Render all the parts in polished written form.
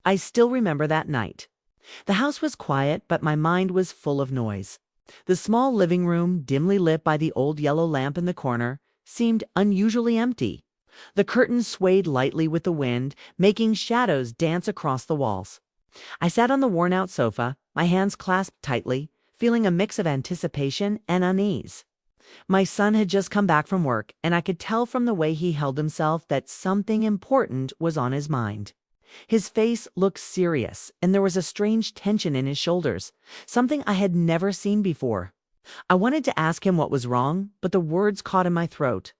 I still remember that night. The house was quiet, but my mind was full of noise. The small living room, dimly lit by the old yellow lamp in the corner, seemed unusually empty. The curtains swayed lightly with the wind, making shadows dance across the walls. I sat on the worn-out sofa, my hands clasped tightly, feeling a mix of anticipation and unease. My son had just come back from work, and I could tell from the way he held himself that something important was on his mind. His face looked serious, and there was a strange tension in his shoulders, something I had never seen before. I wanted to ask him what was wrong, but the words caught in my throat.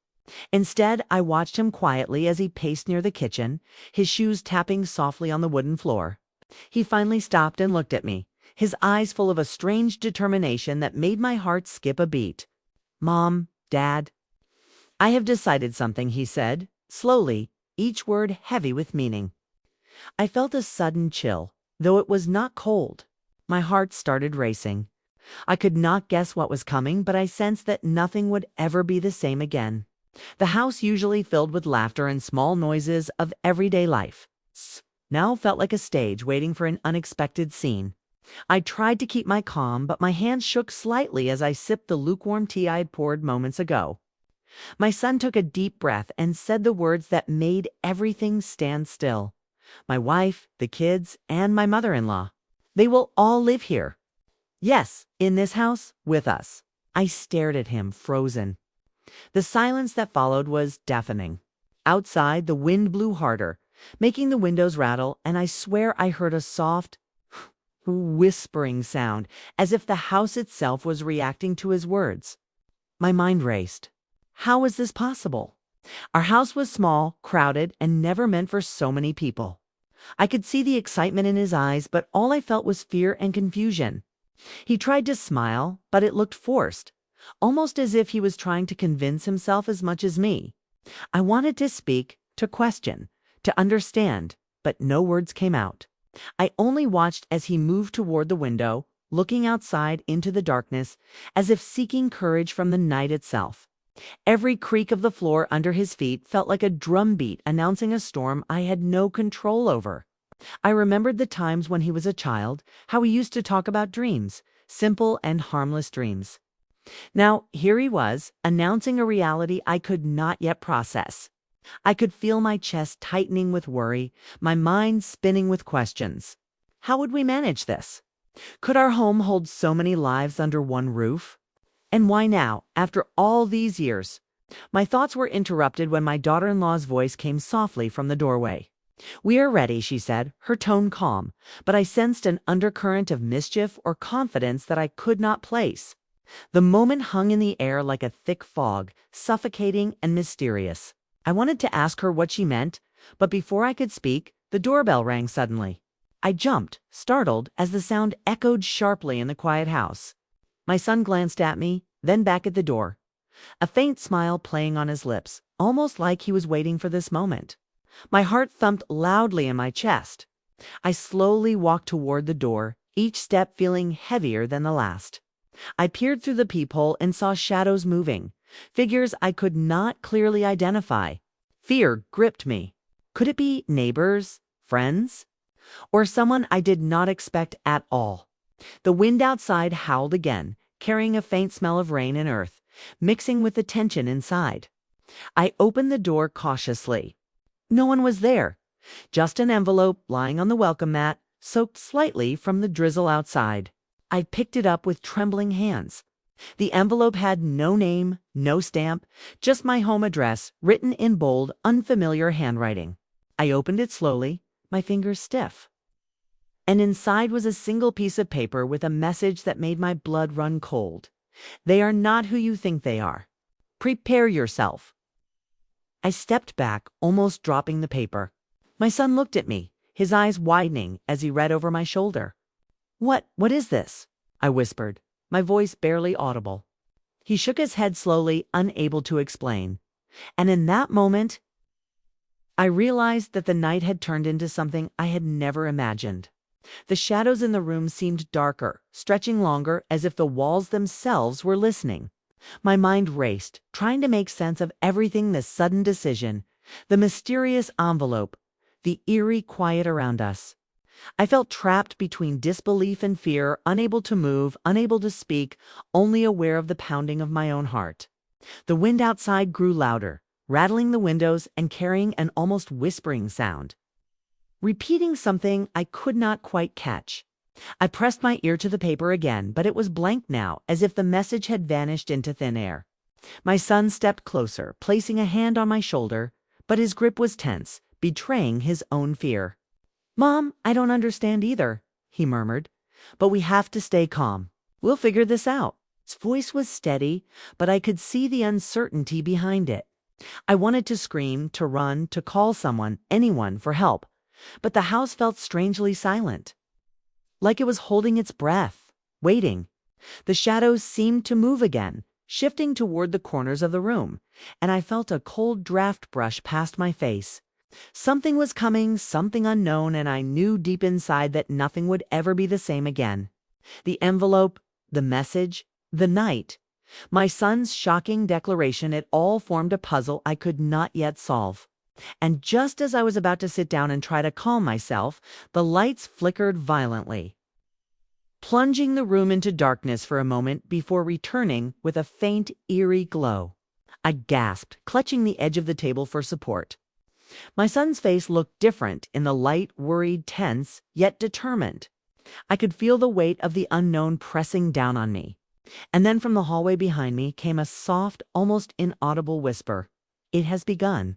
Instead, I watched him quietly as he paced near the kitchen, his shoes tapping softly on the wooden floor. He finally stopped and looked at me, his eyes full of a strange determination that made my heart skip a beat. "Mom, Dad, I have decided something," he said, slowly, each word heavy with meaning. I felt a sudden chill, though it was not cold. My heart started racing. I could not guess what was coming, but I sensed that nothing would ever be the same again. The house, usually filled with laughter and small noises of everyday life, now felt like a stage waiting for an unexpected scene. I tried to keep my calm, but my hands shook slightly as I sipped the lukewarm tea I had poured moments ago. My son took a deep breath and said the words that made everything stand still. "My wife, the kids, and my mother-in-law. They will all live here. Yes, in this house, with us." I stared at him, frozen. The silence that followed was deafening. Outside, the wind blew harder, making the windows rattle, and I swear I heard a soft, whispering sound, as if the house itself was reacting to his words. My mind raced. How was this possible? Our house was small, crowded, and never meant for so many people. I could see the excitement in his eyes, but all I felt was fear and confusion. He tried to smile, but it looked forced, almost as if he was trying to convince himself as much as me. I wanted to speak, to question, to understand, but no words came out. I only watched as he moved toward the window, looking outside into the darkness, as if seeking courage from the night itself. Every creak of the floor under his feet felt like a drumbeat announcing a storm I had no control over. I remembered the times when he was a child, how he used to talk about dreams, simple and harmless dreams. Now, here he was, announcing a reality I could not yet process. I could feel my chest tightening with worry, my mind spinning with questions. How would we manage this? Could our home hold so many lives under one roof? And why now, after all these years? My thoughts were interrupted when my daughter-in-law's voice came softly from the doorway. "We are ready," she said, her tone calm, but I sensed an undercurrent of mischief or confidence that I could not place. The moment hung in the air like a thick fog, suffocating and mysterious. I wanted to ask her what she meant, but before I could speak, the doorbell rang suddenly. I jumped, startled, as the sound echoed sharply in the quiet house. My son glanced at me, then back at the door, a faint smile playing on his lips, almost like he was waiting for this moment. My heart thumped loudly in my chest. I slowly walked toward the door, each step feeling heavier than the last. I peered through the peephole and saw shadows moving, figures I could not clearly identify. Fear gripped me. Could it be neighbors, friends, or someone I did not expect at all? The wind outside howled again, carrying a faint smell of rain and earth, mixing with the tension inside. I opened the door cautiously. No one was there, just an envelope lying on the welcome mat, soaked slightly from the drizzle outside. I picked it up with trembling hands. The envelope had no name, no stamp, just my home address, written in bold, unfamiliar handwriting. I opened it slowly, my fingers stiff. And inside was a single piece of paper with a message that made my blood run cold. "They are not who you think they are. Prepare yourself." I stepped back, almost dropping the paper. My son looked at me, his eyes widening as he read over my shoulder. What is this?" I whispered, my voice barely audible. He shook his head slowly, unable to explain. And in that moment, I realized that the night had turned into something I had never imagined. The shadows in the room seemed darker, stretching longer, as if the walls themselves were listening. My mind raced, trying to make sense of everything: the sudden decision, the mysterious envelope, the eerie quiet around us. I felt trapped between disbelief and fear, unable to move, unable to speak, only aware of the pounding of my own heart. The wind outside grew louder, rattling the windows and carrying an almost whispering sound, repeating something I could not quite catch. I pressed my ear to the paper again, but it was blank now, as if the message had vanished into thin air. My son stepped closer, placing a hand on my shoulder, but his grip was tense, betraying his own fear. "Mom, I don't understand either," he murmured, "but we have to stay calm. We'll figure this out." His voice was steady, but I could see the uncertainty behind it. I wanted to scream, to run, to call someone, anyone, for help, but the house felt strangely silent, like it was holding its breath, waiting. The shadows seemed to move again, shifting toward the corners of the room, and I felt a cold draft brush past my face. Something was coming, something unknown, and I knew deep inside that nothing would ever be the same again. The envelope, the message, the night, my son's shocking declaration, it all formed a puzzle I could not yet solve. And just as I was about to sit down and try to calm myself, the lights flickered violently, plunging the room into darkness for a moment before returning with a faint, eerie glow. I gasped, clutching the edge of the table for support. My son's face looked different in the light, worried, tense, yet determined. I could feel the weight of the unknown pressing down on me. And then from the hallway behind me came a soft, almost inaudible whisper. "It has begun."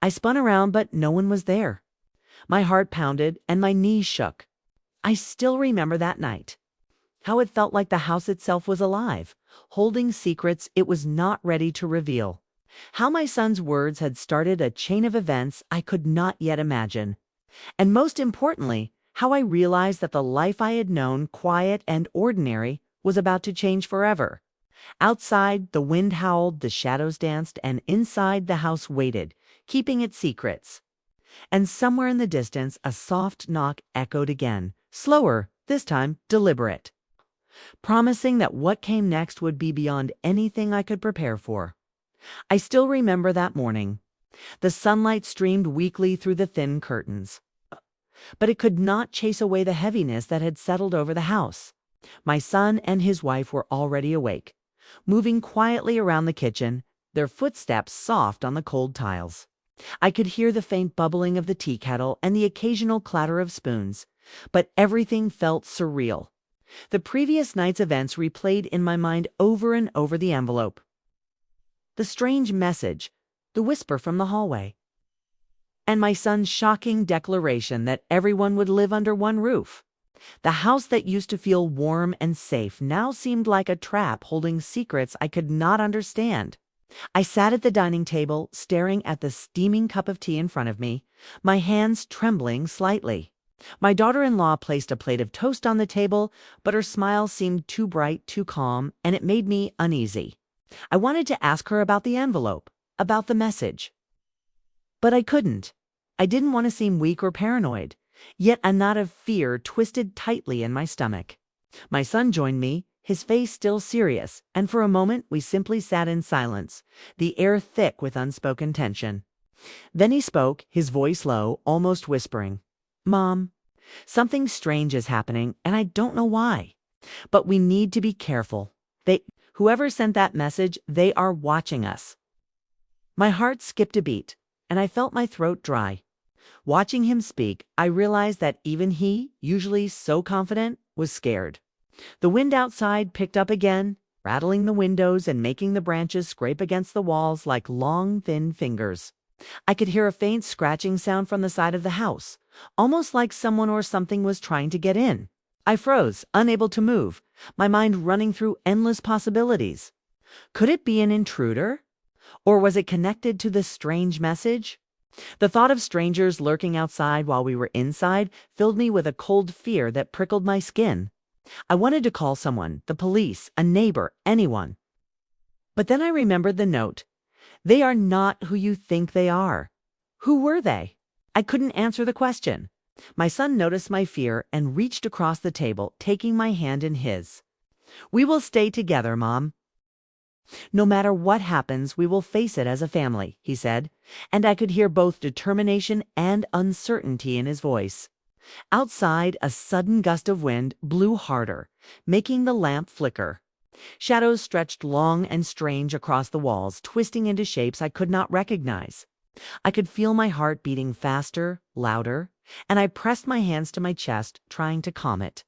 I spun around, but no one was there. My heart pounded and my knees shook. I still remember that night, how it felt like the house itself was alive, holding secrets it was not ready to reveal. How my son's words had started a chain of events I could not yet imagine. And most importantly, how I realized that the life I had known, quiet and ordinary, was about to change forever. Outside, the wind howled, the shadows danced, and inside, the house waited, keeping its secrets. And somewhere in the distance, a soft knock echoed again, slower, this time deliberate, promising that what came next would be beyond anything I could prepare for. I still remember that morning. The sunlight streamed weakly through the thin curtains, but it could not chase away the heaviness that had settled over the house. My son and his wife were already awake, moving quietly around the kitchen, their footsteps soft on the cold tiles. I could hear the faint bubbling of the tea kettle and the occasional clatter of spoons, but everything felt surreal. The previous night's events replayed in my mind over and over: the envelope, the strange message, the whisper from the hallway, and my son's shocking declaration that everyone would live under one roof. The house that used to feel warm and safe now seemed like a trap holding secrets I could not understand. I sat at the dining table, staring at the steaming cup of tea in front of me, my hands trembling slightly. My daughter-in-law placed a plate of toast on the table, but her smile seemed too bright, too calm, and it made me uneasy. I wanted to ask her about the envelope, about the message, but I couldn't. I didn't want to seem weak or paranoid. Yet a knot of fear twisted tightly in my stomach. My son joined me, his face still serious, and for a moment we simply sat in silence, the air thick with unspoken tension. Then he spoke, his voice low, almost whispering. "Mom, something strange is happening, and I don't know why. But we need to be careful. Whoever sent that message, they are watching us." My heart skipped a beat, and I felt my throat dry. Watching him speak, I realized that even he, usually so confident, was scared. The wind outside picked up again, rattling the windows and making the branches scrape against the walls like long, thin fingers. I could hear a faint scratching sound from the side of the house, almost like someone or something was trying to get in. I froze, unable to move, my mind running through endless possibilities. Could it be an intruder? Or was it connected to this strange message? The thought of strangers lurking outside while we were inside filled me with a cold fear that prickled my skin. I wanted to call someone, the police, a neighbor, anyone. But then I remembered the note. They are not who you think they are. Who were they? I couldn't answer the question. My son noticed my fear and reached across the table, taking my hand in his. "We will stay together, Mom. No matter what happens, we will face it as a family," he said, and I could hear both determination and uncertainty in his voice. Outside, a sudden gust of wind blew harder, making the lamp flicker. Shadows stretched long and strange across the walls, twisting into shapes I could not recognize. I could feel my heart beating faster, louder, and I pressed my hands to my chest, trying to calm it.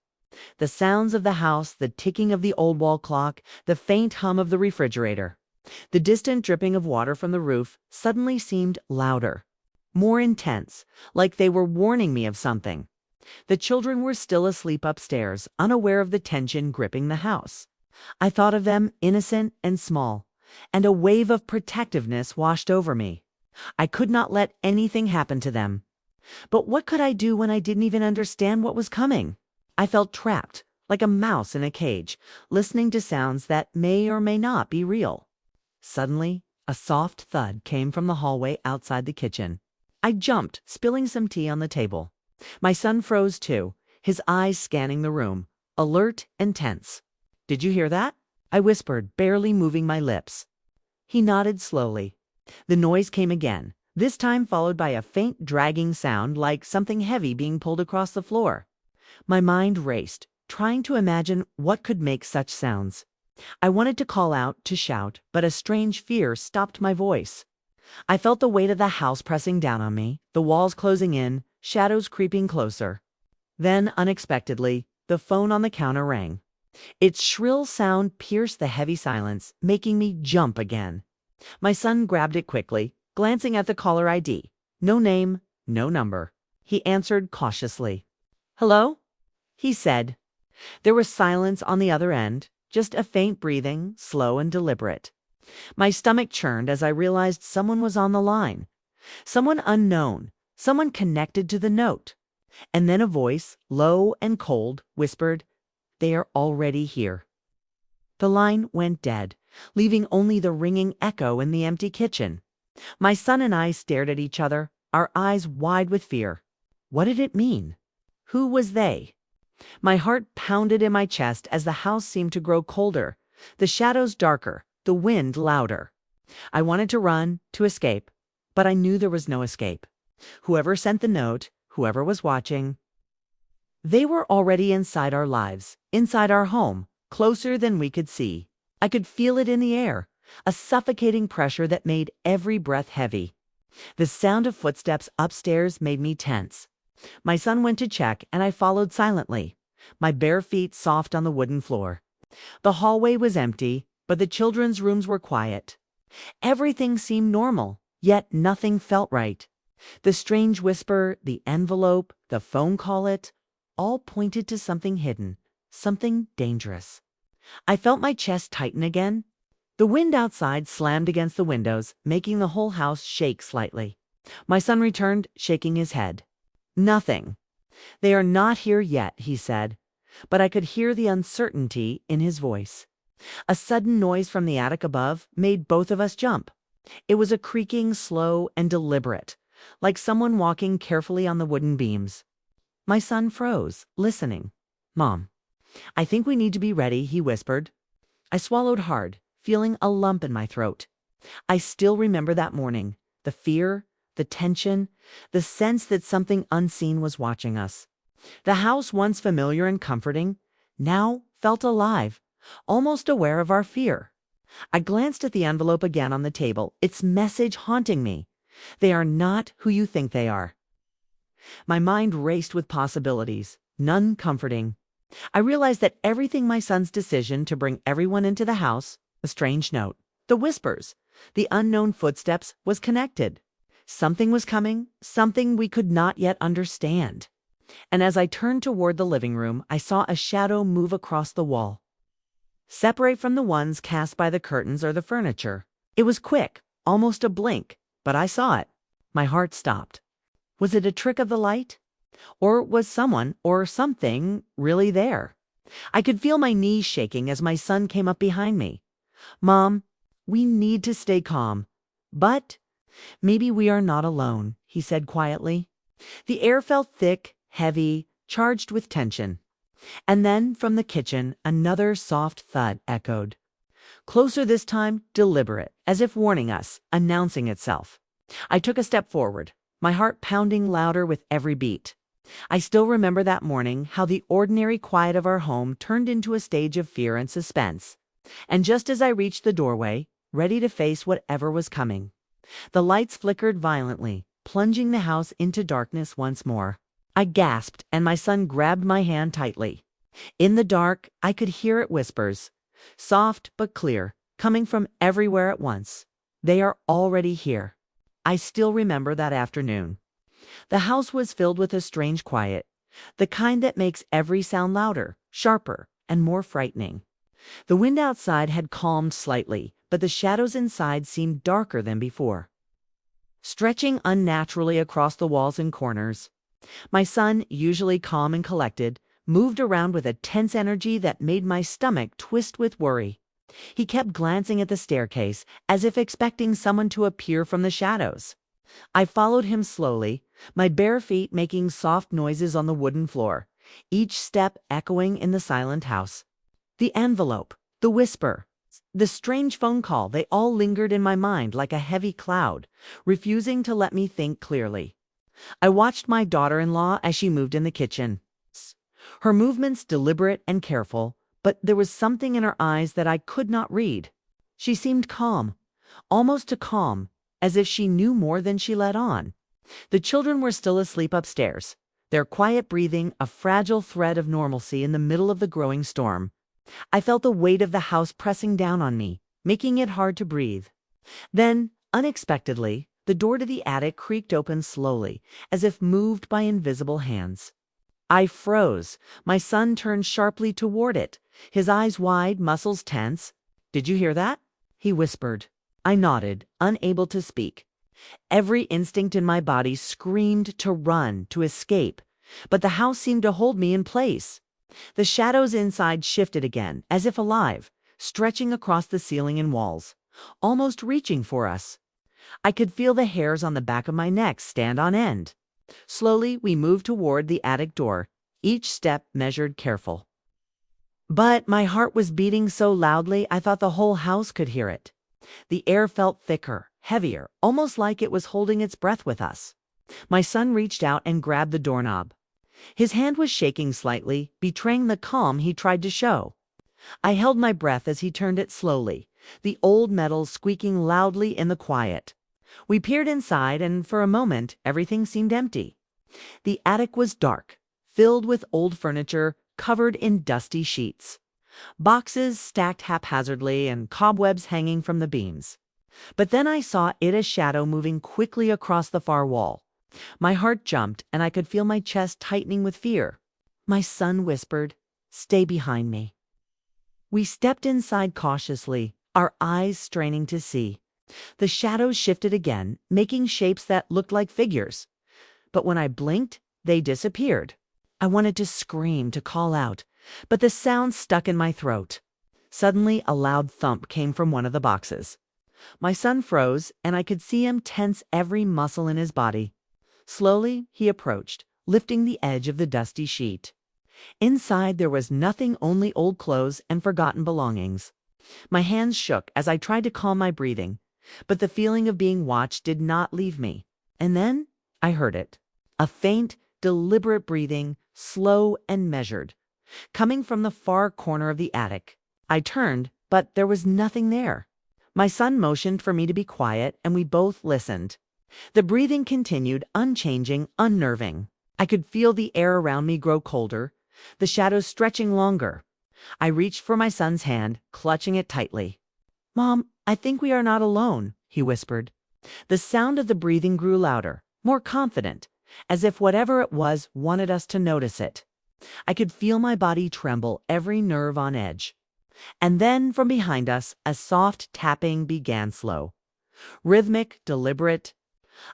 The sounds of the house, the ticking of the old wall clock, the faint hum of the refrigerator, the distant dripping of water from the roof suddenly seemed louder, more intense, like they were warning me of something. The children were still asleep upstairs, unaware of the tension gripping the house. I thought of them innocent and small, and a wave of protectiveness washed over me. I could not let anything happen to them. But what could I do when I didn't even understand what was coming? I felt trapped, like a mouse in a cage, listening to sounds that may or may not be real. Suddenly, a soft thud came from the hallway outside the kitchen. I jumped, spilling some tea on the table. My son froze too, his eyes scanning the room, alert and tense. "Did you hear that?" I whispered, barely moving my lips. He nodded slowly. The noise came again, this time followed by a faint dragging sound like something heavy being pulled across the floor. My mind raced, trying to imagine what could make such sounds. I wanted to call out, to shout, but a strange fear stopped my voice. I felt the weight of the house pressing down on me, the walls closing in, shadows creeping closer. Then, unexpectedly, the phone on the counter rang. Its shrill sound pierced the heavy silence, making me jump again. My son grabbed it quickly, glancing at the caller ID. No name, no number. He answered cautiously. "Hello?" he said. There was silence on the other end, just a faint breathing, slow and deliberate. My stomach churned as I realized someone was on the line. Someone unknown, someone connected to the note. And then a voice, low and cold, whispered, "They are already here." The line went dead, leaving only the ringing echo in the empty kitchen. My son and I stared at each other, our eyes wide with fear. What did it mean? Who was they? My heart pounded in my chest as the house seemed to grow colder, the shadows darker, the wind louder. I wanted to run, to escape, but I knew there was no escape. Whoever sent the note, whoever was watching, they were already inside our lives, inside our home, closer than we could see. I could feel it in the air, a suffocating pressure that made every breath heavy. The sound of footsteps upstairs made me tense. My son went to check, and I followed silently, my bare feet soft on the wooden floor. The hallway was empty, but the children's rooms were quiet. Everything seemed normal, yet nothing felt right. The strange whisper, the envelope, the phone call all pointed to something hidden, something dangerous. I felt my chest tighten again. The wind outside slammed against the windows, making the whole house shake slightly. My son returned, shaking his head. "Nothing. They are not here yet," he said, but I could hear the uncertainty in his voice. A sudden noise from the attic above made both of us jump. It was a creaking, slow and deliberate, like someone walking carefully on the wooden beams. My son froze, listening. "Mom, I think we need to be ready," he whispered. I swallowed hard, feeling a lump in my throat. I still remember that morning, the fear, the tension, the sense that something unseen was watching us. The house, once familiar and comforting, now felt alive, almost aware of our fear. I glanced at the envelope again on the table, its message haunting me. They are not who you think they are. My mind raced with possibilities, none comforting. I realized that everything, my son's decision to bring everyone into the house, a strange note, the whispers, the unknown footsteps, was connected. Something was coming, something we could not yet understand. And as I turned toward the living room, I saw a shadow move across the wall, separate from the ones cast by the curtains or the furniture. It was quick, almost a blink, but I saw it. My heart stopped. Was it a trick of the light? Or was someone or something really there? I could feel my knees shaking as my son came up behind me. "Mom, we need to stay calm. But maybe we are not alone," he said quietly. The air felt thick, heavy, charged with tension. And then from the kitchen, another soft thud echoed. Closer this time, deliberate, as if warning us, announcing itself. I took a step forward, my heart pounding louder with every beat. I still remember that morning, how the ordinary quiet of our home turned into a stage of fear and suspense. And just as I reached the doorway, ready to face whatever was coming, the lights flickered violently, plunging the house into darkness once more. I gasped, and my son grabbed my hand tightly. In the dark, I could hear it whispers, soft but clear, coming from everywhere at once. They are already here. I still remember that afternoon. The house was filled with a strange quiet, the kind that makes every sound louder, sharper, and more frightening. The wind outside had calmed slightly, but the shadows inside seemed darker than before, stretching unnaturally across the walls and corners. My son, usually calm and collected, moved around with a tense energy that made my stomach twist with worry. He kept glancing at the staircase, as if expecting someone to appear from the shadows. I followed him slowly, my bare feet making soft noises on the wooden floor, each step echoing in the silent house. The envelope, the whisper, the strange phone call, they all lingered in my mind like a heavy cloud, refusing to let me think clearly. I watched my daughter-in-law as she moved in the kitchen. Her movements deliberate and careful, but there was something in her eyes that I could not read. She seemed calm, almost too calm, as if she knew more than she let on. The children were still asleep upstairs, their quiet breathing a fragile thread of normalcy in the middle of the growing storm. I felt the weight of the house pressing down on me, making it hard to breathe. Then, unexpectedly, the door to the attic creaked open slowly, as if moved by invisible hands. I froze. My son turned sharply toward it, his eyes wide, muscles tense. "Did you hear that?" he whispered. I nodded, unable to speak. Every instinct in my body screamed to run, to escape, but the house seemed to hold me in place. The shadows inside shifted again, as if alive, stretching across the ceiling and walls, almost reaching for us. I could feel the hairs on the back of my neck stand on end. Slowly, we moved toward the attic door, each step measured, careful. But my heart was beating so loudly I thought the whole house could hear it. The air felt thicker, heavier, almost like it was holding its breath with us. My son reached out and grabbed the doorknob. His hand was shaking slightly, betraying the calm he tried to show. I held my breath as he turned it slowly, the old metal squeaking loudly in the quiet. We peered inside, and for a moment, everything seemed empty. The attic was dark, filled with old furniture covered in dusty sheets, boxes stacked haphazardly, and cobwebs hanging from the beams. But then I saw Ida's shadow moving quickly across the far wall. My heart jumped, and I could feel my chest tightening with fear. My son whispered, "Stay behind me." We stepped inside cautiously, our eyes straining to see. The shadows shifted again, making shapes that looked like figures. But when I blinked, they disappeared. I wanted to scream, to call out, but the sound stuck in my throat. Suddenly, a loud thump came from one of the boxes. My son froze, and I could see him tense every muscle in his body. Slowly, he approached, lifting the edge of the dusty sheet. Inside there was nothing, only old clothes and forgotten belongings. My hands shook as I tried to calm my breathing, but the feeling of being watched did not leave me. And then I heard it. A faint, deliberate breathing, slow and measured, coming from the far corner of the attic. I turned, but there was nothing there. My son motioned for me to be quiet, and we both listened. The breathing continued, unchanging, unnerving. I could feel the air around me grow colder, the shadows stretching longer. I reached for my son's hand, clutching it tightly. "Mom, I think we are not alone," he whispered. The sound of the breathing grew louder, more confident, as if whatever it was wanted us to notice it. I could feel my body tremble, every nerve on edge. And then, from behind us, a soft tapping began, slow, rhythmic, deliberate.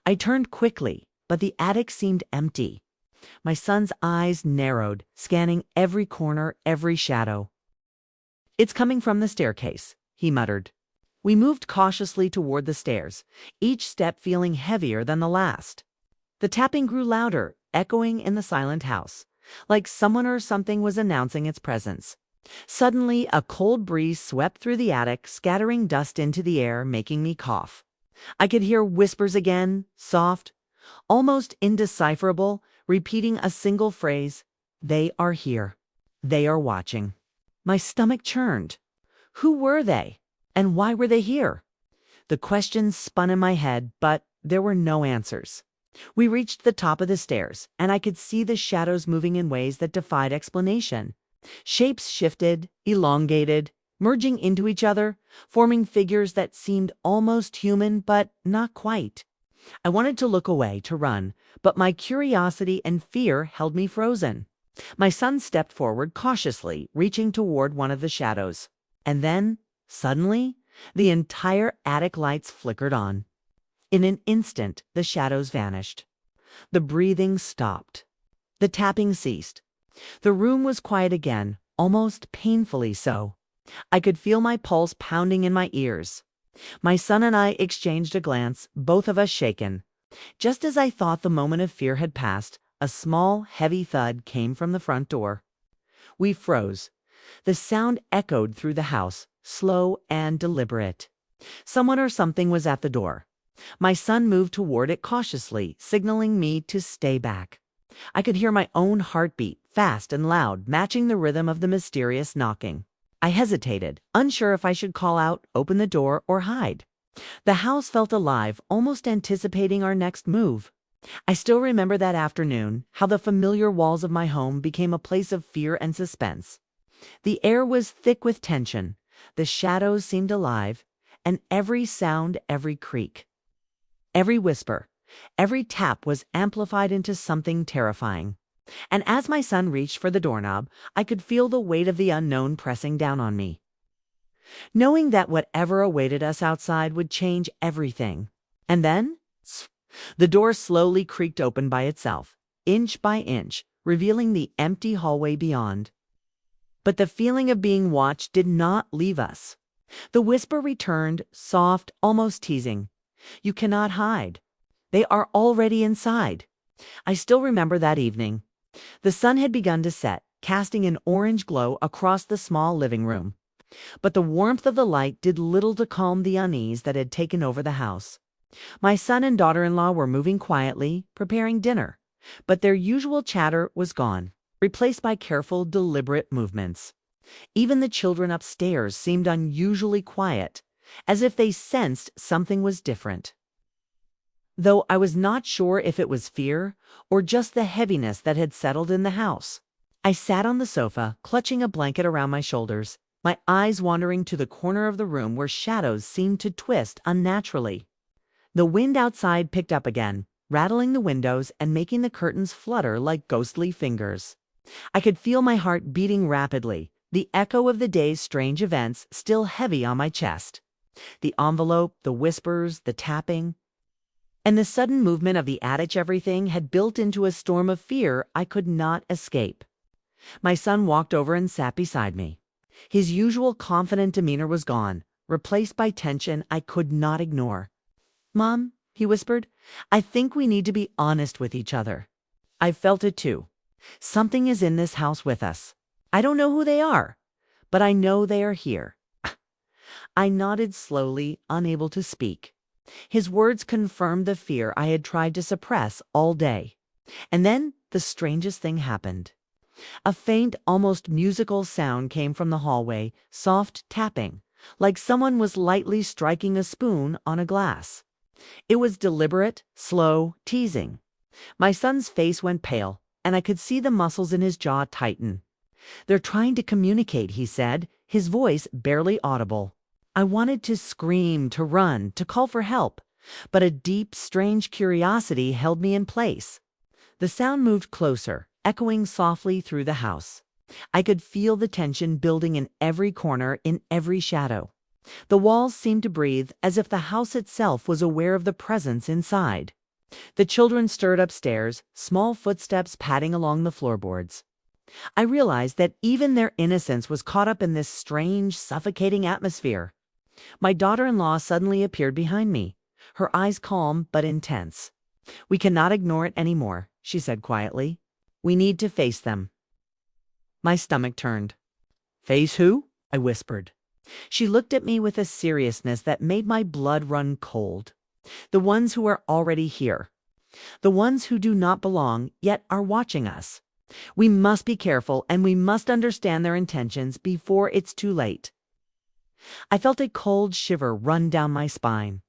I turned quickly, but the attic seemed empty. My son's eyes narrowed, scanning every corner, every shadow. "It's coming from the staircase," he muttered. We moved cautiously toward the stairs, each step feeling heavier than the last. The tapping grew louder, echoing in the silent house, like someone or something was announcing its presence. Suddenly, a cold breeze swept through the attic, scattering dust into the air, making me cough. I could hear whispers again, soft, almost indecipherable, repeating a single phrase, "They are here. They are watching." My stomach churned. Who were they? And why were they here? The questions spun in my head, but there were no answers. We reached the top of the stairs, and I could see the shadows moving in ways that defied explanation. Shapes shifted, elongated, merging into each other, forming figures that seemed almost human, but not quite. I wanted to look away, to run, but my curiosity and fear held me frozen. My son stepped forward cautiously, reaching toward one of the shadows. And then, suddenly, the entire attic lights flickered on. In an instant, the shadows vanished. The breathing stopped. The tapping ceased. The room was quiet again, almost painfully so. I could feel my pulse pounding in my ears. My son and I exchanged a glance, both of us shaken. Just as I thought the moment of fear had passed, a small, heavy thud came from the front door. We froze. The sound echoed through the house, slow and deliberate. Someone or something was at the door. My son moved toward it cautiously, signaling me to stay back. I could hear my own heartbeat, fast and loud, matching the rhythm of the mysterious knocking. I hesitated, unsure if I should call out, open the door, or hide. The house felt alive, almost anticipating our next move. I still remember that afternoon, how the familiar walls of my home became a place of fear and suspense. The air was thick with tension, the shadows seemed alive, and every sound, every creak, every whisper, every tap was amplified into something terrifying. And as my son reached for the doorknob, I could feel the weight of the unknown pressing down on me. Knowing that whatever awaited us outside would change everything. And then, the door slowly creaked open by itself, inch by inch, revealing the empty hallway beyond. But the feeling of being watched did not leave us. The whisper returned, soft, almost teasing. "You cannot hide. They are already inside." I still remember that evening. The sun had begun to set, casting an orange glow across the small living room. But the warmth of the light did little to calm the unease that had taken over the house. My son and daughter-in-law were moving quietly, preparing dinner, but their usual chatter was gone, replaced by careful, deliberate movements. Even the children upstairs seemed unusually quiet, as if they sensed something was different. Though I was not sure if it was fear or just the heaviness that had settled in the house. I sat on the sofa, clutching a blanket around my shoulders, my eyes wandering to the corner of the room where shadows seemed to twist unnaturally. The wind outside picked up again, rattling the windows and making the curtains flutter like ghostly fingers. I could feel my heart beating rapidly, the echo of the day's strange events still heavy on my chest. The envelope, the whispers, the tapping, and the sudden movement of the attic everything had built into a storm of fear I could not escape. My son walked over and sat beside me. His usual confident demeanor was gone, replaced by tension I could not ignore. "Mom," he whispered, "I think we need to be honest with each other." I felt it too. Something is in this house with us. I don't know who they are, but I know they are here. I nodded slowly, unable to speak. His words confirmed the fear I had tried to suppress all day. And then the strangest thing happened. A faint, almost musical sound came from the hallway, soft tapping, like someone was lightly striking a spoon on a glass. It was deliberate, slow, teasing. My son's face went pale, and I could see the muscles in his jaw tighten. "They're trying to communicate," he said, his voice barely audible. I wanted to scream, to run, to call for help, but a deep, strange curiosity held me in place. The sound moved closer, echoing softly through the house. I could feel the tension building in every corner, in every shadow. The walls seemed to breathe, as if the house itself was aware of the presence inside. The children stirred upstairs, small footsteps padding along the floorboards. I realized that even their innocence was caught up in this strange, suffocating atmosphere. My daughter-in-law suddenly appeared behind me, her eyes calm but intense. "We cannot ignore it anymore," she said quietly. "We need to face them." My stomach turned. "Face who?" I whispered. She looked at me with a seriousness that made my blood run cold. "The ones who are already here. The ones who do not belong, yet are watching us. We must be careful and we must understand their intentions before it's too late. I felt a cold shiver run down my spine.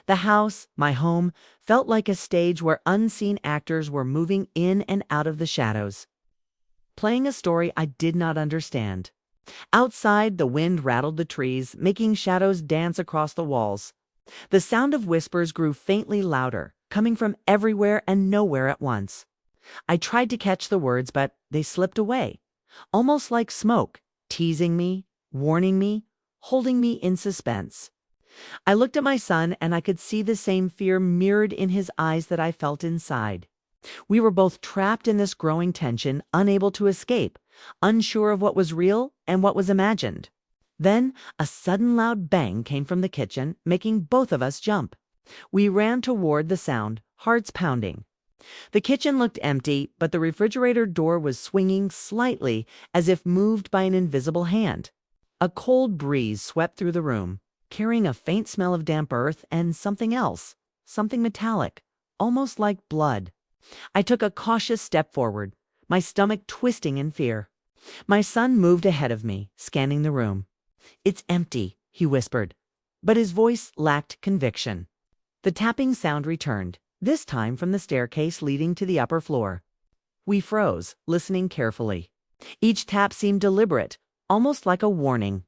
The house, my home, felt like a stage where unseen actors were moving in and out of the shadows, playing a story I did not understand. Outside, the wind rattled the trees, making shadows dance across the walls. The sound of whispers grew faintly louder, coming from everywhere and nowhere at once. I tried to catch the words, but they slipped away, almost like smoke, teasing me, warning me, holding me in suspense. I looked at my son, and I could see the same fear mirrored in his eyes that I felt inside. We were both trapped in this growing tension, unable to escape, unsure of what was real and what was imagined. Then a sudden loud bang came from the kitchen, making both of us jump. We ran toward the sound, hearts pounding. The kitchen looked empty, but the refrigerator door was swinging slightly as if moved by an invisible hand. A cold breeze swept through the room, carrying a faint smell of damp earth and something else, something metallic, almost like blood. I took a cautious step forward, my stomach twisting in fear. My son moved ahead of me, scanning the room. "It's empty," he whispered, but his voice lacked conviction. The tapping sound returned, this time from the staircase leading to the upper floor. We froze, listening carefully. Each tap seemed deliberate, almost like a warning.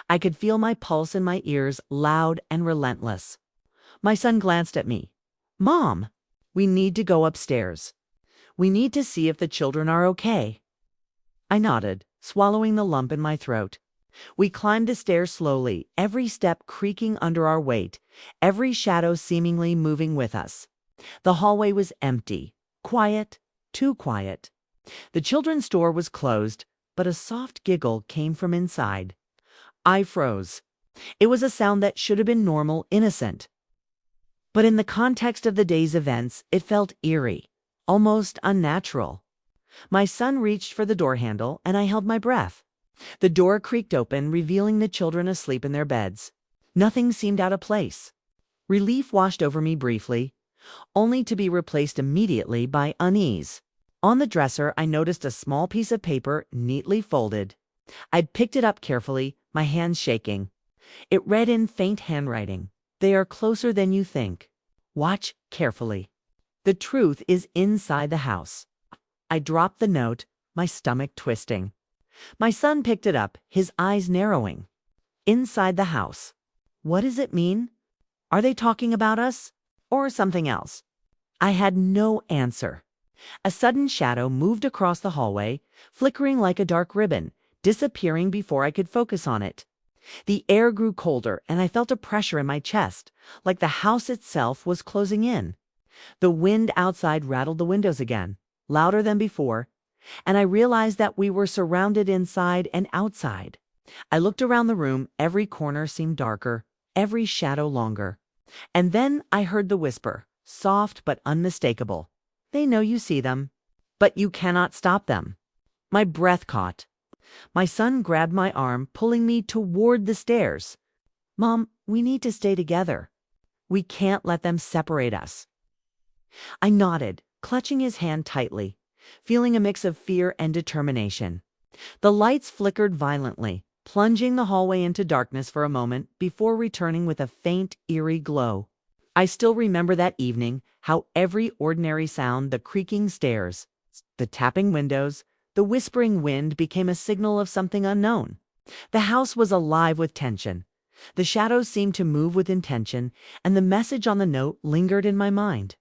I could feel my pulse in my ears, loud and relentless. My son glanced at me. "Mom, we need to go upstairs. We need to see if the children are okay." I nodded, swallowing the lump in my throat. We climbed the stairs slowly, every step creaking under our weight, every shadow seemingly moving with us. The hallway was empty, quiet, too quiet. The children's door was closed, but a soft giggle came from inside. I froze. It was a sound that should have been normal, innocent. But in the context of the day's events, it felt eerie, almost unnatural. My son reached for the door handle, and I held my breath. The door creaked open, revealing the children asleep in their beds. Nothing seemed out of place. Relief washed over me briefly, only to be replaced immediately by unease. On the dresser, I noticed a small piece of paper neatly folded. I picked it up carefully, my hands shaking. It read in faint handwriting, "They are closer than you think. Watch carefully. The truth is inside the house." I dropped the note, my stomach twisting. My son picked it up, his eyes narrowing. "Inside the house. What does it mean? Are they talking about us? Or something else?" I had no answer. A sudden shadow moved across the hallway, flickering like a dark ribbon, disappearing before I could focus on it. The air grew colder, and I felt a pressure in my chest, like the house itself was closing in. The wind outside rattled the windows again, louder than before, and I realized that we were surrounded inside and outside. I looked around the room, every corner seemed darker, every shadow longer. And then I heard the whisper, soft but unmistakable. "They know you see them, but you cannot stop them." My breath caught. My son grabbed my arm, pulling me toward the stairs. "Mom, we need to stay together. We can't let them separate us." I nodded, clutching his hand tightly, feeling a mix of fear and determination. The lights flickered violently, plunging the hallway into darkness for a moment before returning with a faint, eerie glow. I still remember that evening, how every ordinary sound, the creaking stairs, the tapping windows, the whispering wind became a signal of something unknown. The house was alive with tension. The shadows seemed to move with intention, and the message on the note lingered in my mind.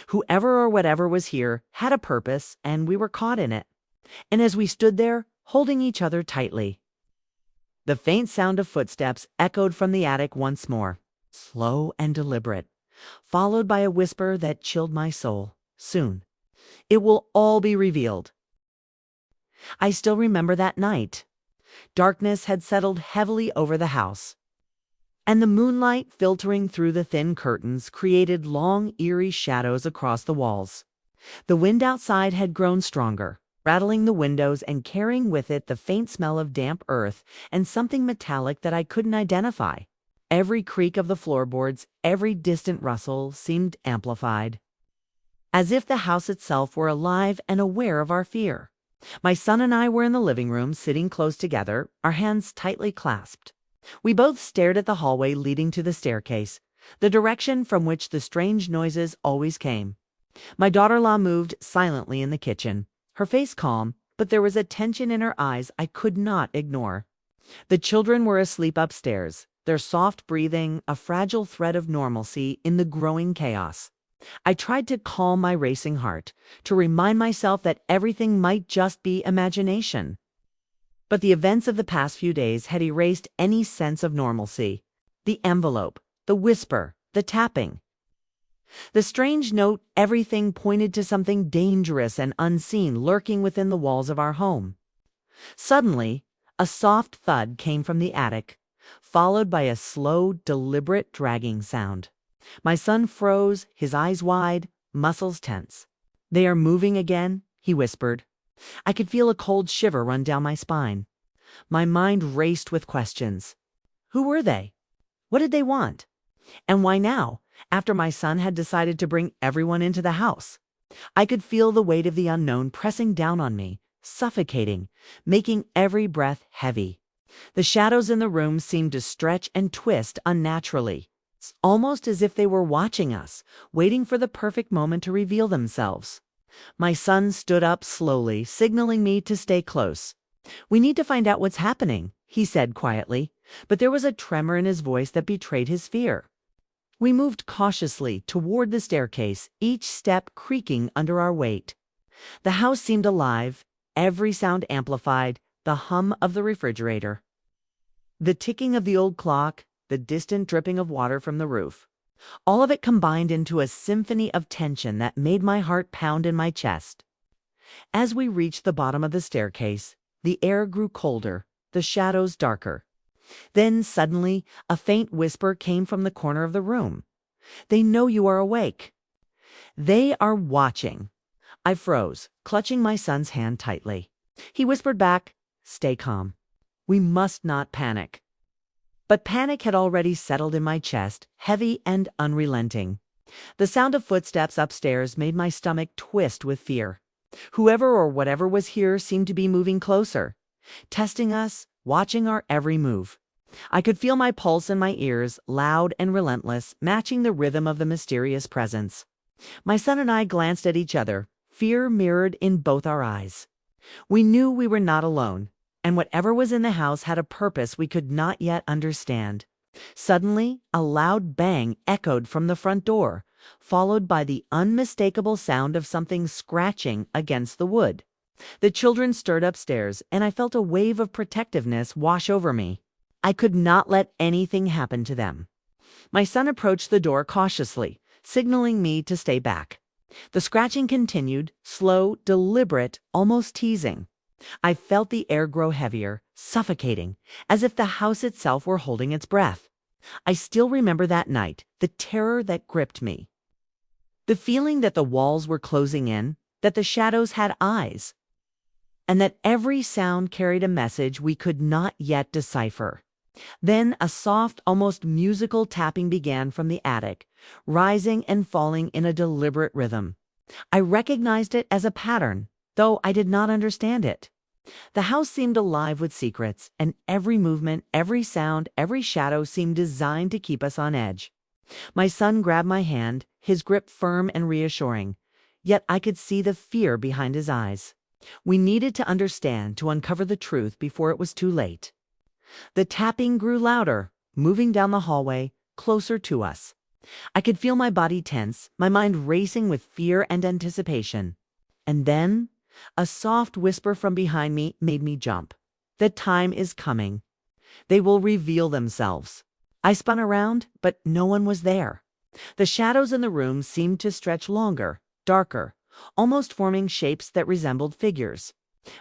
Whoever or whatever was here had a purpose, and we were caught in it. And as we stood there, holding each other tightly, the faint sound of footsteps echoed from the attic once more, slow and deliberate, followed by a whisper that chilled my soul. "Soon, it will all be revealed." I still remember that night. Darkness had settled heavily over the house, and the moonlight filtering through the thin curtains created long, eerie shadows across the walls. The wind outside had grown stronger, rattling the windows and carrying with it the faint smell of damp earth and something metallic that I couldn't identify. Every creak of the floorboards, every distant rustle seemed amplified. as if the house itself were alive and aware of our fear. My son and I were in the living room, sitting close together, our hands tightly clasped. We both stared at the hallway leading to the staircase, the direction from which the strange noises always came. My daughter-in-law moved silently in the kitchen, her face calm, but there was a tension in her eyes I could not ignore. The children were asleep upstairs, their soft breathing a fragile thread of normalcy in the growing chaos. I tried to calm my racing heart, to remind myself that everything might just be imagination. But the events of the past few days had erased any sense of normalcy. The envelope, the whisper, the tapping. The strange note, everything pointed to something dangerous and unseen lurking within the walls of our home. Suddenly, a soft thud came from the attic, followed by a slow, deliberate dragging sound. My son froze, his eyes wide, muscles tense. "They are moving again," he whispered. I could feel a cold shiver run down my spine. My mind raced with questions. Who were they? What did they want? And why now, after my son had decided to bring everyone into the house? I could feel the weight of the unknown pressing down on me, suffocating, making every breath heavy. The shadows in the room seemed to stretch and twist unnaturally, almost as if they were watching us, waiting for the perfect moment to reveal themselves. My son stood up slowly, signaling me to stay close. "We need to find out what's happening," he said quietly, but there was a tremor in his voice that betrayed his fear. We moved cautiously toward the staircase, each step creaking under our weight. The house seemed alive, every sound amplified, the hum of the refrigerator, the ticking of the old clock, the distant dripping of water from the roof. All of it combined into a symphony of tension that made my heart pound in my chest. As we reached the bottom of the staircase, the air grew colder, the shadows darker. Then suddenly, a faint whisper came from the corner of the room. "They know you are awake. They are watching." I froze, clutching my son's hand tightly. He whispered back, "Stay calm. We must not panic." But panic had already settled in my chest, heavy and unrelenting. The sound of footsteps upstairs made my stomach twist with fear. Whoever or whatever was here seemed to be moving closer, testing us, watching our every move. I could feel my pulse in my ears, loud and relentless, matching the rhythm of the mysterious presence. My son and I glanced at each other, fear mirrored in both our eyes. We knew we were not alone, and whatever was in the house had a purpose we could not yet understand. Suddenly, a loud bang echoed from the front door, followed by the unmistakable sound of something scratching against the wood. The children stirred upstairs, and I felt a wave of protectiveness wash over me. I could not let anything happen to them. My son approached the door cautiously, signaling me to stay back. The scratching continued, slow, deliberate, almost teasing. I felt the air grow heavier, suffocating, as if the house itself were holding its breath. I still remember that night, the terror that gripped me. The feeling that the walls were closing in, that the shadows had eyes, and that every sound carried a message we could not yet decipher. Then a soft, almost musical tapping began from the attic, rising and falling in a deliberate rhythm. I recognized it as a pattern, though I did not understand it. The house seemed alive with secrets, and every movement, every sound, every shadow seemed designed to keep us on edge. My son grabbed my hand, his grip firm and reassuring, yet I could see the fear behind his eyes. We needed to understand, to uncover the truth before it was too late. The tapping grew louder, moving down the hallway, closer to us. I could feel my body tense, my mind racing with fear and anticipation. And then, a soft whisper from behind me made me jump. "The time is coming. They will reveal themselves." I spun around, but no one was there. The shadows in the room seemed to stretch longer, darker, almost forming shapes that resembled figures.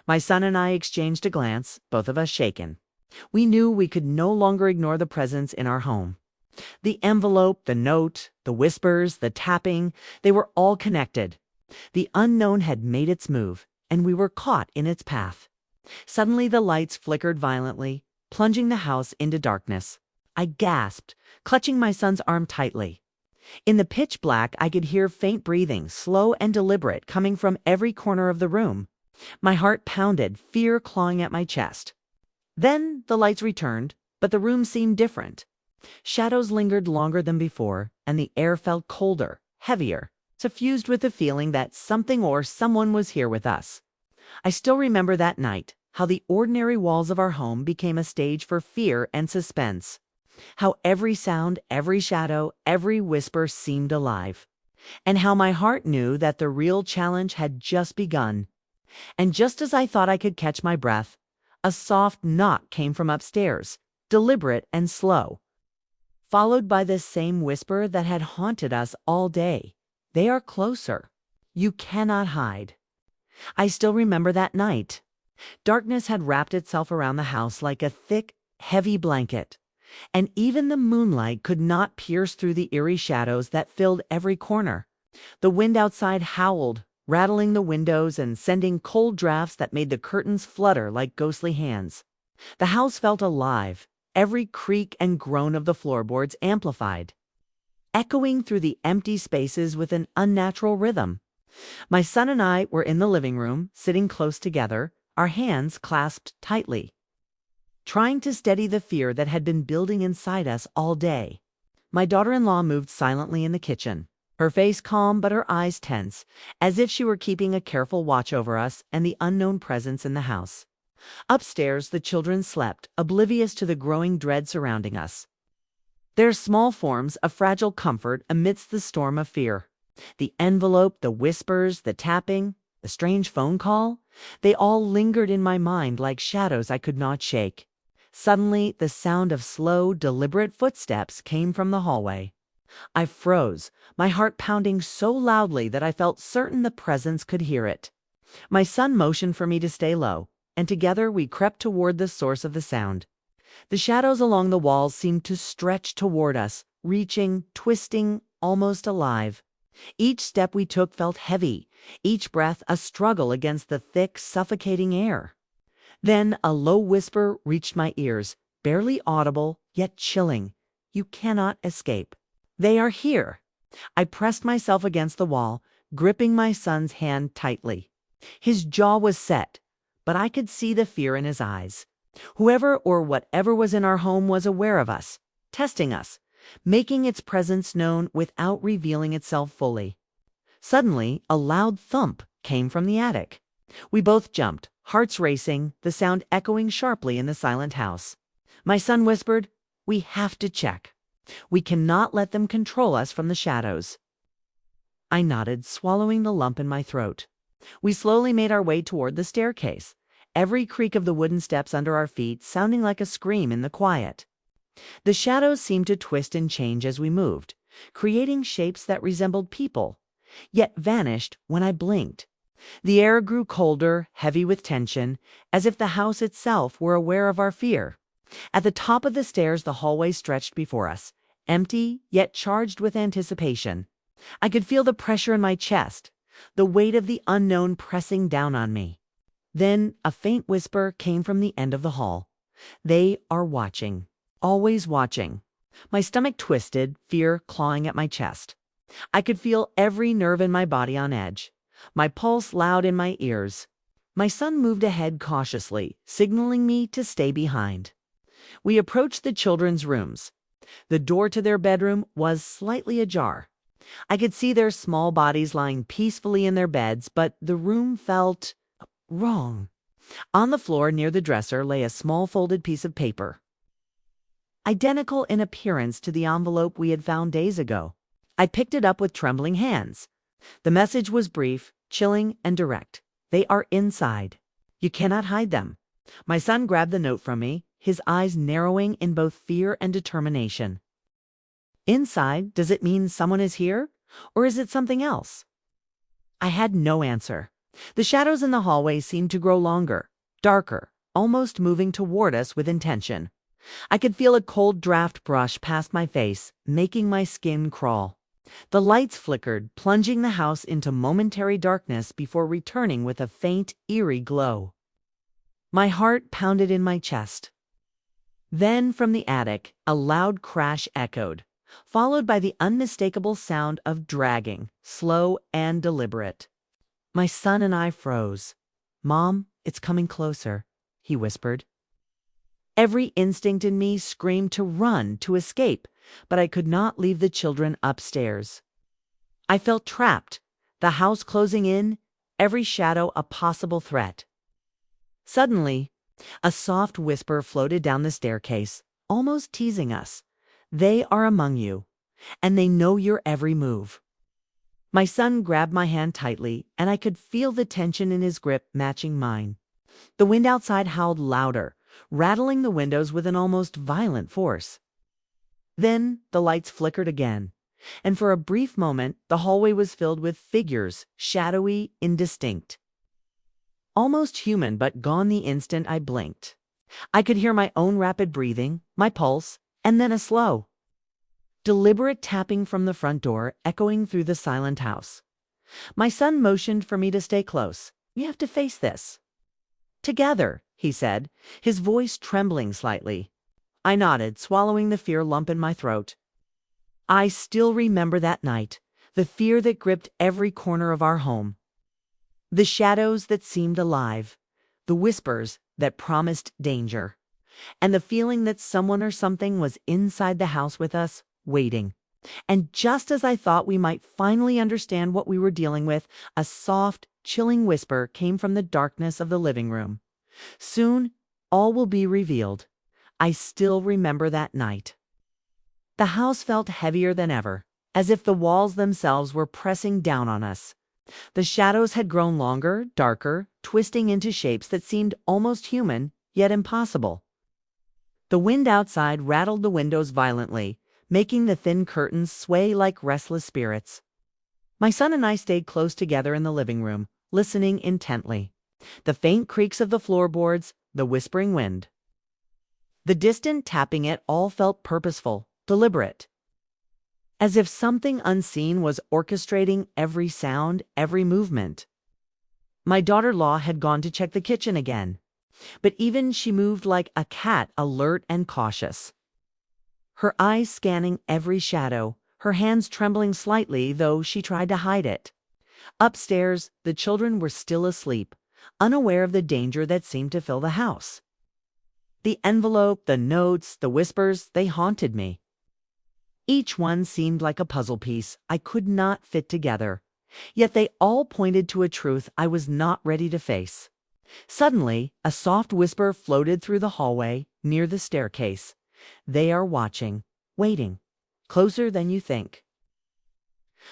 My son and I exchanged a glance, both of us shaken. We knew we could no longer ignore the presence in our home. The envelope, the note, the whispers, the tapping, they were all connected. The unknown had made its move, and we were caught in its path. Suddenly the lights flickered violently, plunging the house into darkness. I gasped, clutching my son's arm tightly. In the pitch black, I could hear faint breathing, slow and deliberate, coming from every corner of the room. My heart pounded, fear clawing at my chest. Then the lights returned, but the room seemed different. Shadows lingered longer than before, and the air felt colder, heavier, suffused with the feeling that something or someone was here with us. I still remember that night, how the ordinary walls of our home became a stage for fear and suspense. How every sound, every shadow, every whisper seemed alive. And how my heart knew that the real challenge had just begun. And just as I thought I could catch my breath, a soft knock came from upstairs, deliberate and slow, followed by the same whisper that had haunted us all day. They are closer. You cannot hide. I still remember that night. Darkness had wrapped itself around the house like a thick, heavy blanket, and even the moonlight could not pierce through the eerie shadows that filled every corner. The wind outside howled, rattling the windows and sending cold drafts that made the curtains flutter like ghostly hands. The house felt alive, every creak and groan of the floorboards amplified, echoing through the empty spaces with an unnatural rhythm. My son and I were in the living room, sitting close together, our hands clasped tightly, trying to steady the fear that had been building inside us all day. My daughter-in-law moved silently in the kitchen, her face calm but her eyes tense, as if she were keeping a careful watch over us and the unknown presence in the house. Upstairs, the children slept, oblivious to the growing dread surrounding us. Their small forms a fragile comfort amidst the storm of fear. The envelope, the whispers, the tapping, the strange phone call, they all lingered in my mind like shadows I could not shake. Suddenly, the sound of slow, deliberate footsteps came from the hallway. I froze, my heart pounding so loudly that I felt certain the presence could hear it. My son motioned for me to stay low, and together we crept toward the source of the sound. The shadows along the walls seemed to stretch toward us, reaching, twisting, almost alive. Each step we took felt heavy, each breath a struggle against the thick, suffocating air. Then a low whisper reached my ears, barely audible, yet chilling. You cannot escape. They are here. I pressed myself against the wall, gripping my son's hand tightly. His jaw was set, but I could see the fear in his eyes. Whoever or whatever was in our home was aware of us, testing us, making its presence known without revealing itself fully. Suddenly, a loud thump came from the attic. We both jumped, hearts racing, the sound echoing sharply in the silent house. My son whispered, "We have to check. We cannot let them control us from the shadows." I nodded, swallowing the lump in my throat. We slowly made our way toward the staircase, every creak of the wooden steps under our feet sounding like a scream in the quiet. The shadows seemed to twist and change as we moved, creating shapes that resembled people, yet vanished when I blinked. The air grew colder, heavy with tension, as if the house itself were aware of our fear. At the top of the stairs, the hallway stretched before us, empty yet charged with anticipation. I could feel the pressure in my chest, the weight of the unknown pressing down on me. Then a faint whisper came from the end of the hall. "They are watching. Always watching." My stomach twisted, fear clawing at my chest. I could feel every nerve in my body on edge, my pulse loud in my ears. My son moved ahead cautiously, signaling me to stay behind. We approached the children's rooms. The door to their bedroom was slightly ajar. I could see their small bodies lying peacefully in their beds, but the room felt wrong. On the floor near the dresser lay a small folded piece of paper, identical in appearance to the envelope we had found days ago. I picked it up with trembling hands. The message was brief, chilling, and direct. "They are inside. You cannot hide them." My son grabbed the note from me, his eyes narrowing in both fear and determination. Inside, does it mean someone is here? Or is it something else? I had no answer. The shadows in the hallway seemed to grow longer, darker, almost moving toward us with intention. I could feel a cold draft brush past my face, making my skin crawl. The lights flickered, plunging the house into momentary darkness before returning with a faint, eerie glow. My heart pounded in my chest. Then from the attic, a loud crash echoed. followed by the unmistakable sound of dragging, slow and deliberate. My son and I froze. "Mom, it's coming closer," he whispered. Every instinct in me screamed to run, to escape, but I could not leave the children upstairs. I felt trapped, the house closing in, every shadow a possible threat. Suddenly, a soft whisper floated down the staircase, almost teasing us. "They are among you, and they know your every move." My son grabbed my hand tightly, and I could feel the tension in his grip matching mine. The wind outside howled louder, rattling the windows with an almost violent force. Then the lights flickered again, and for a brief moment the hallway was filled with figures, shadowy, indistinct. Almost human, but gone the instant I blinked. I could hear my own rapid breathing, my pulse, and then a slow, deliberate tapping from the front door echoing through the silent house. My son motioned for me to stay close. "We have to face this together," he said, his voice trembling slightly. I nodded, swallowing the fear lump in my throat. I still remember that night, the fear that gripped every corner of our home. The shadows that seemed alive, the whispers that promised danger, and the feeling that someone or something was inside the house with us, waiting. And just as I thought we might finally understand what we were dealing with, a soft, chilling whisper came from the darkness of the living room. "Soon, all will be revealed." I still remember that night. The house felt heavier than ever, as if the walls themselves were pressing down on us. The shadows had grown longer, darker, twisting into shapes that seemed almost human, yet impossible. The wind outside rattled the windows violently, making the thin curtains sway like restless spirits. My son and I stayed close together in the living room, listening intently. The faint creaks of the floorboards, the whispering wind, the distant tapping, it all felt purposeful, deliberate. As if something unseen was orchestrating every sound, every movement. My daughter-in-law had gone to check the kitchen again, but even she moved like a cat, alert and cautious. Her eyes scanning every shadow, her hands trembling slightly, though she tried to hide it. Upstairs, the children were still asleep, unaware of the danger that seemed to fill the house. The envelope, the notes, the whispers, they haunted me. Each one seemed like a puzzle piece I could not fit together, yet they all pointed to a truth I was not ready to face. Suddenly, a soft whisper floated through the hallway, near the staircase. "They are watching, waiting, closer than you think."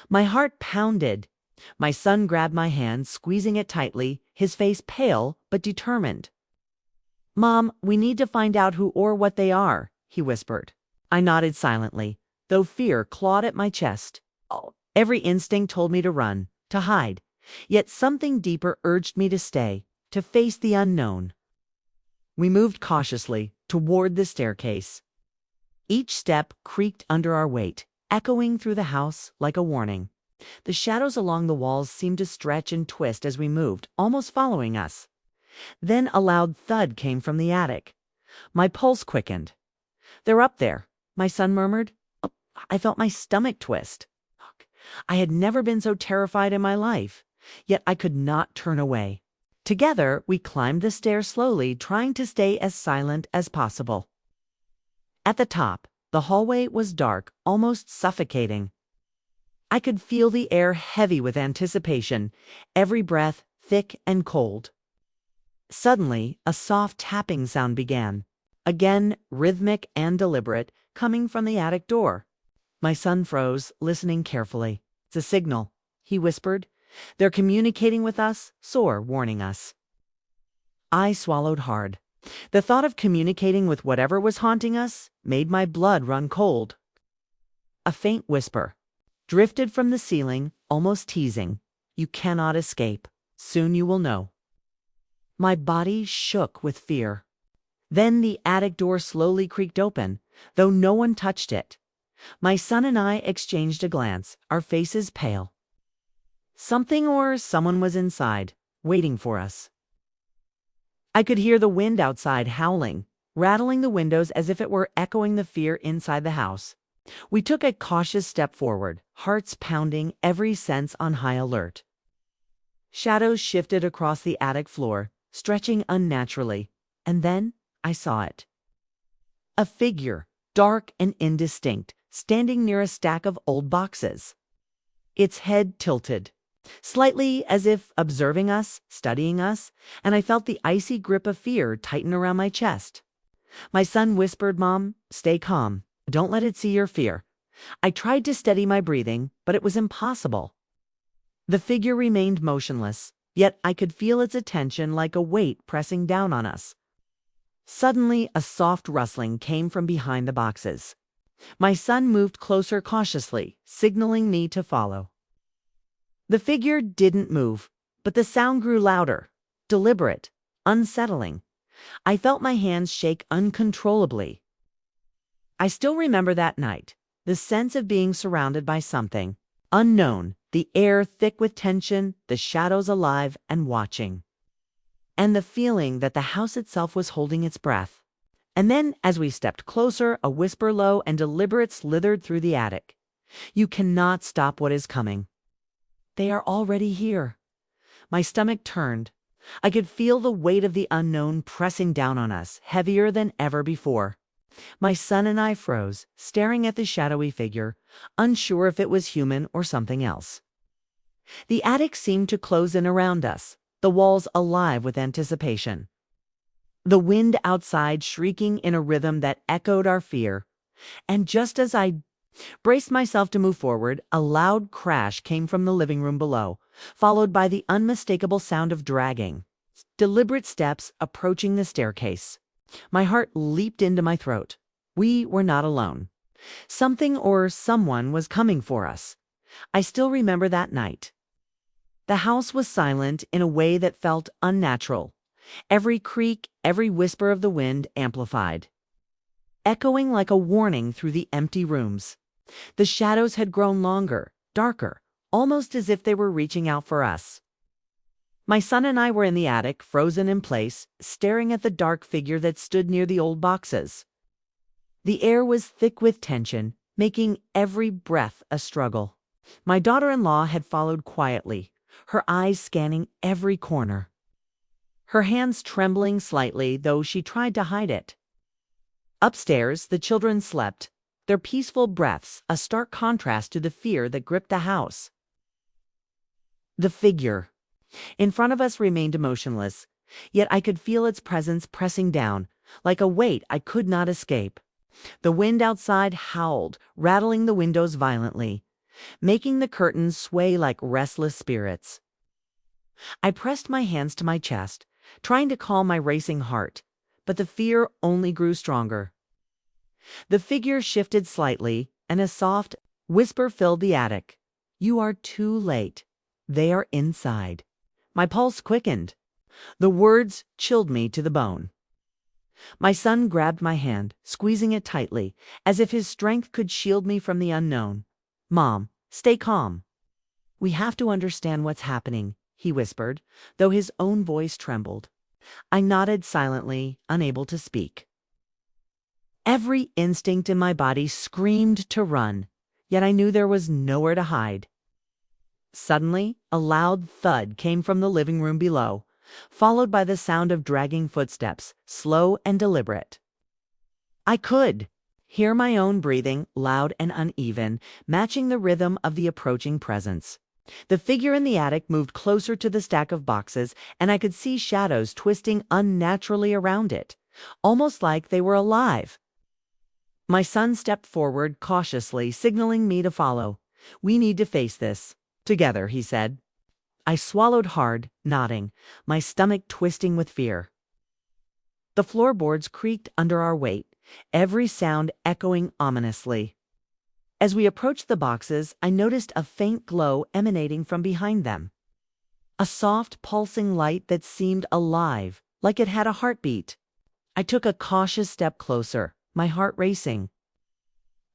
My heart pounded. My son grabbed my hand, squeezing it tightly, his face pale but determined. "Mom, we need to find out who or what they are," he whispered. I nodded silently, though fear clawed at my chest. Every instinct told me to run, to hide, yet something deeper urged me to stay, to face the unknown. We moved cautiously toward the staircase. Each step creaked under our weight, echoing through the house like a warning. The shadows along the walls seemed to stretch and twist as we moved, almost following us. Then a loud thud came from the attic. My pulse quickened. "They're up there," my son murmured. I felt my stomach twist. I had never been so terrified in my life, yet I could not turn away. Together, we climbed the stairs slowly, trying to stay as silent as possible. At the top, the hallway was dark, almost suffocating. I could feel the air heavy with anticipation, every breath thick and cold. Suddenly, a soft tapping sound began, again rhythmic and deliberate, coming from the attic door. My son froze, listening carefully. "It's a signal," he whispered. "They're communicating with us, SOAR warning us." I swallowed hard. The thought of communicating with whatever was haunting us made my blood run cold. A faint whisper drifted from the ceiling, almost teasing. "You cannot escape. Soon you will know." My body shook with fear. Then the attic door slowly creaked open, though no one touched it. My son and I exchanged a glance, our faces pale. Something or someone was inside, waiting for us. I could hear the wind outside howling, rattling the windows as if it were echoing the fear inside the house. We took a cautious step forward, hearts pounding, every sense on high alert. Shadows shifted across the attic floor, stretching unnaturally, and then I saw it. A figure, dark and indistinct, standing near a stack of old boxes. Its head tilted, slightly as if observing us, studying us, and I felt the icy grip of fear tighten around my chest. My son whispered, "Mom, stay calm. Don't let it see your fear." I tried to steady my breathing, but it was impossible. The figure remained motionless, yet I could feel its attention like a weight pressing down on us. Suddenly, a soft rustling came from behind the boxes. My son moved closer cautiously, signaling me to follow. The figure didn't move, but the sound grew louder, deliberate, unsettling. I felt my hands shake uncontrollably. I still remember that night, the sense of being surrounded by something unknown, the air thick with tension, the shadows alive and watching, and the feeling that the house itself was holding its breath. And then, as we stepped closer, a whisper low and deliberate slithered through the attic. "You cannot stop what is coming. They are already here." My stomach turned. I could feel the weight of the unknown pressing down on us, heavier than ever before. My son and I froze, staring at the shadowy figure, unsure if it was human or something else. The attic seemed to close in around us, the walls alive with anticipation. The wind outside shrieking in a rhythm that echoed our fear. And just as I braced myself to move forward, a loud crash came from the living room below, followed by the unmistakable sound of dragging, deliberate steps approaching the staircase. My heart leaped into my throat. We were not alone. Something or someone was coming for us. I still remember that night. The house was silent in a way that felt unnatural. Every creak, every whisper of the wind amplified, echoing like a warning through the empty rooms. The shadows had grown longer, darker, almost as if they were reaching out for us. My son and I were in the attic, frozen in place, staring at the dark figure that stood near the old boxes. The air was thick with tension, making every breath a struggle. My daughter-in-law had followed quietly, her eyes scanning every corner, her hands trembling slightly, though she tried to hide it. Upstairs, the children slept, their peaceful breaths a stark contrast to the fear that gripped the house. The figure in front of us remained motionless, yet I could feel its presence pressing down, like a weight I could not escape. The wind outside howled, rattling the windows violently, making the curtains sway like restless spirits. I pressed my hands to my chest, trying to calm my racing heart, but the fear only grew stronger. The figure shifted slightly, and a soft whisper filled the attic. "You are too late. They are inside." My pulse quickened. The words chilled me to the bone. My son grabbed my hand, squeezing it tightly, as if his strength could shield me from the unknown. "Mom, stay calm. We have to understand what's happening," he whispered, though his own voice trembled. I nodded silently, unable to speak. Every instinct in my body screamed to run, yet I knew there was nowhere to hide. Suddenly, a loud thud came from the living room below, followed by the sound of dragging footsteps, slow and deliberate. I could hear my own breathing, loud and uneven, matching the rhythm of the approaching presence. The figure in the attic moved closer to the stack of boxes, and I could see shadows twisting unnaturally around it, almost like they were alive. My son stepped forward cautiously, signaling me to follow. "We need to face this together," he said. I swallowed hard, nodding, my stomach twisting with fear. The floorboards creaked under our weight, every sound echoing ominously. As we approached the boxes, I noticed a faint glow emanating from behind them. A soft, pulsing light that seemed alive, like it had a heartbeat. I took a cautious step closer, my heart racing.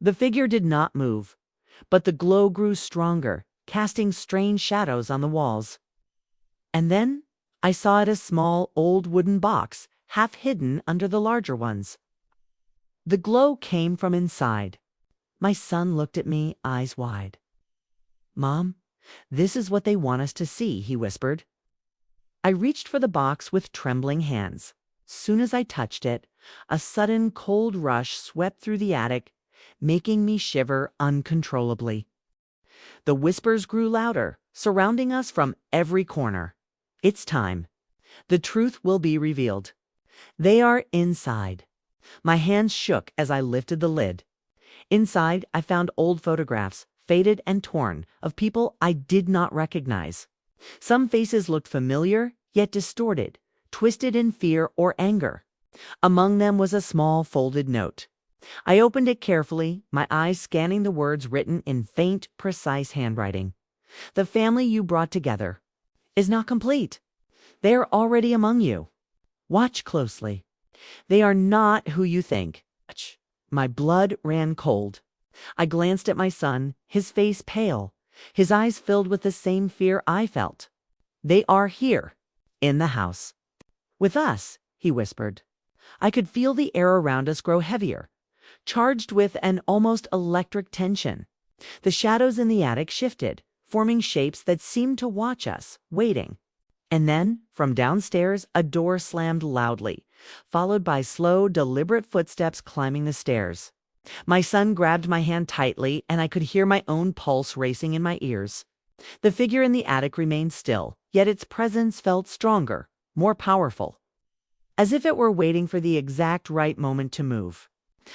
The figure did not move, but the glow grew stronger, casting strange shadows on the walls. And then I saw it a small, old wooden box, half hidden under the larger ones. The glow came from inside. My son looked at me, eyes wide. "Mom, this is what they want us to see," he whispered. I reached for the box with trembling hands. Soon as I touched it, a sudden cold rush swept through the attic, making me shiver uncontrollably. The whispers grew louder, surrounding us from every corner. It's time. The truth will be revealed. They are inside. My hands shook as I lifted the lid. Inside, I found old photographs, faded and torn, of people I did not recognize. Some faces looked familiar, yet distorted, twisted in fear or anger. Among them was a small folded note. I opened it carefully, my eyes scanning the words written in faint, precise handwriting. "The family you brought together is not complete. They are already among you. Watch closely. They are not who you think." My blood ran cold. I glanced at my son, his face pale, his eyes filled with the same fear I felt. "They are here, in the house. With us," he whispered. I could feel the air around us grow heavier, charged with an almost electric tension. The shadows in the attic shifted, forming shapes that seemed to watch us, waiting. And then, from downstairs, a door slammed loudly, followed by slow, deliberate footsteps climbing the stairs. My son grabbed my hand tightly, and I could hear my own pulse racing in my ears. The figure in the attic remained still, yet its presence felt stronger, more powerful, as if it were waiting for the exact right moment to move.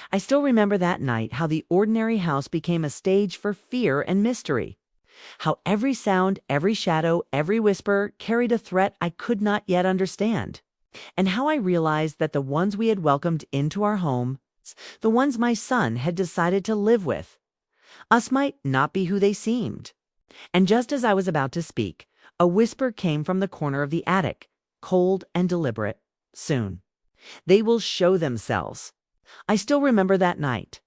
I still remember that night how the ordinary house became a stage for fear and mystery. How every sound, every shadow, every whisper carried a threat I could not yet understand. And how I realized that the ones we had welcomed into our home, the ones my son had decided to live with, us might not be who they seemed. And just as I was about to speak, a whisper came from the corner of the attic, cold and deliberate. "Soon. They will show themselves." I still remember that night.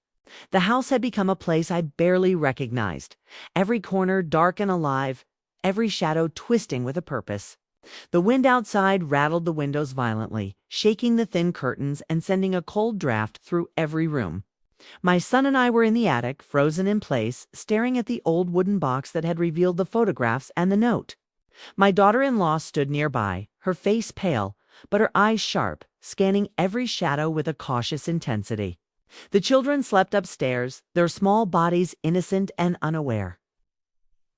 The house had become a place I barely recognized, every corner dark and alive, every shadow twisting with a purpose. The wind outside rattled the windows violently, shaking the thin curtains and sending a cold draft through every room. My son and I were in the attic, frozen in place, staring at the old wooden box that had revealed the photographs and the note. My daughter-in-law stood nearby, her face pale, but her eyes sharp, scanning every shadow with a cautious intensity. The children slept upstairs, their small bodies innocent and unaware.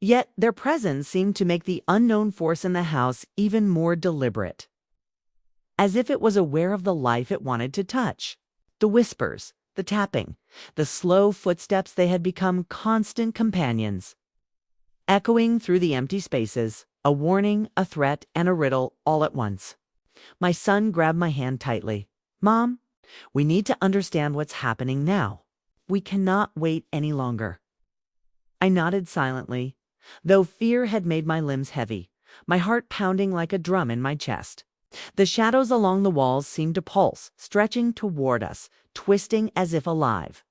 Yet their presence seemed to make the unknown force in the house even more deliberate, as if it was aware of the life it wanted to touch. The whispers, the tapping, the slow footsteps, they had become constant companions, echoing through the empty spaces, a warning, a threat, and a riddle all at once. My son grabbed my hand tightly. "Mom, we need to understand what's happening now. We cannot wait any longer." I nodded silently, though fear had made my limbs heavy, my heart pounding like a drum in my chest. The shadows along the walls seemed to pulse, stretching toward us, twisting as if alive.